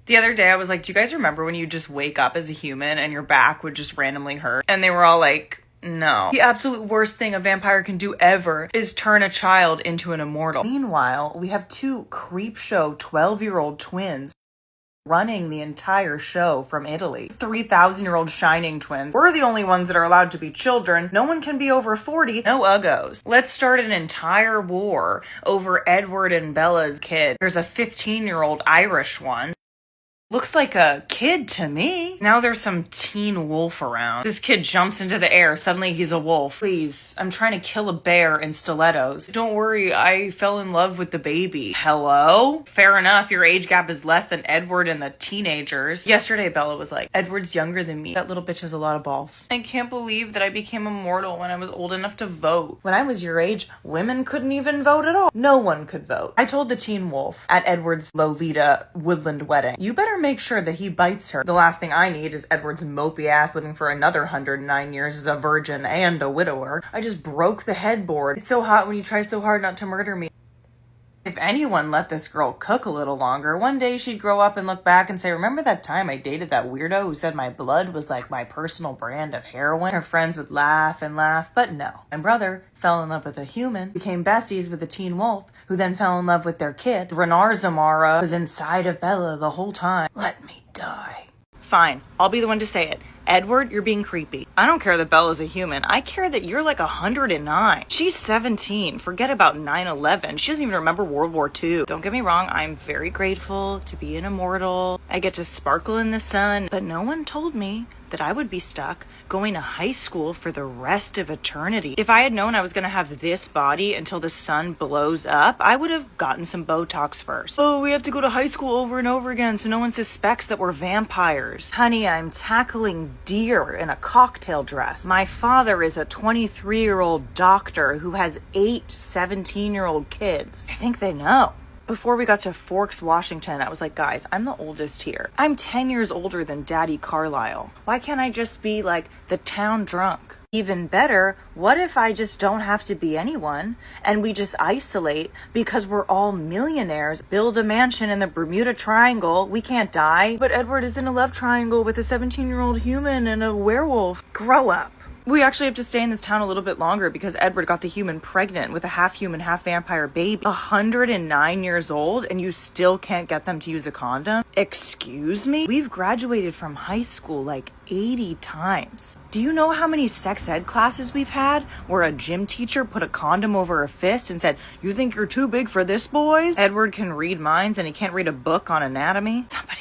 The other day I was like, do you guys remember when you just wake up as a human and your back would just randomly hurt? And they were all like, no. The absolute worst thing a vampire can do ever is turn a child into an immortal. Meanwhile, we have two creepshow 12-year-old twins running the entire show from Italy. 3,000-year-old Shining twins. We're the only ones that are allowed to be children. No one can be over 40. No uggos. Let's start an entire war over Edward and Bella's kid. There's a 15-year-old Irish one. Looks like a kid to me. Now there's some teen wolf around. This kid jumps into the air. Suddenly he's a wolf. Please, I'm trying to kill a bear in stilettos. Don't worry, I fell in love with the baby. Hello? Fair enough, your age gap is less than Edward and the teenagers. Yesterday, Bella was like, Edward's younger than me. That little bitch has a lot of balls. I can't believe that I became immortal when I was old enough to vote. When I was your age, women couldn't even vote at all. No one could vote. I told the teen wolf at Edward's Lolita woodland wedding, you better make sure that he bites her. The last thing I need is Edward's mopey ass living for another 109 years as a virgin and a widower. I just broke the headboard. It's so hot when you try so hard not to murder me. If anyone let this girl cook a little longer, one day she'd grow up and look back and say, remember that time I dated that weirdo who said my blood was like my personal brand of heroin? Her friends would laugh and laugh, but no. My brother fell in love with a human, became besties with a teen wolf, who then fell in love with their kid. Renar Zamara was inside of Bella the whole time. Let me die. Fine, I'll be the one to say it. Edward, you're being creepy. I don't care that Bella's a human. I care that you're like 109. She's 17. Forget about 9/11. She doesn't even remember World War II. Don't get me wrong, I'm very grateful to be an immortal. I get to sparkle in the sun, but no one told me that I would be stuck going to high school for the rest of eternity. If I had known I was gonna have this body until the sun blows up, I would have gotten some Botox first. Oh, we have to go to high school over and over again so no one suspects that we're vampires. Honey, I'm tackling deer in a cocktail dress. My father is a 23-year-old doctor who has 8 17-year-old kids. I think they know. Before we got to Forks, Washington, I was like, guys, I'm the oldest here. I'm 10 years older than Daddy Carlisle. Why can't I just be like the town drunk? Even better, what if I just don't have to be anyone and we just isolate because we're all millionaires, build a mansion in the Bermuda Triangle, we can't die. But Edward is in a love triangle with a 17-year-old human and a werewolf. Grow up. We actually have to stay in this town a little bit longer because Edward got the human pregnant with a half-human, half-vampire baby. 109 years old and you still can't get them to use a condom? Excuse me? We've graduated from high school like 80 times. Do you know how many sex ed classes we've had where a gym teacher put a condom over a fist and said, you think you're too big for this, boys? Edward can read minds and he can't read a book on anatomy? Somebody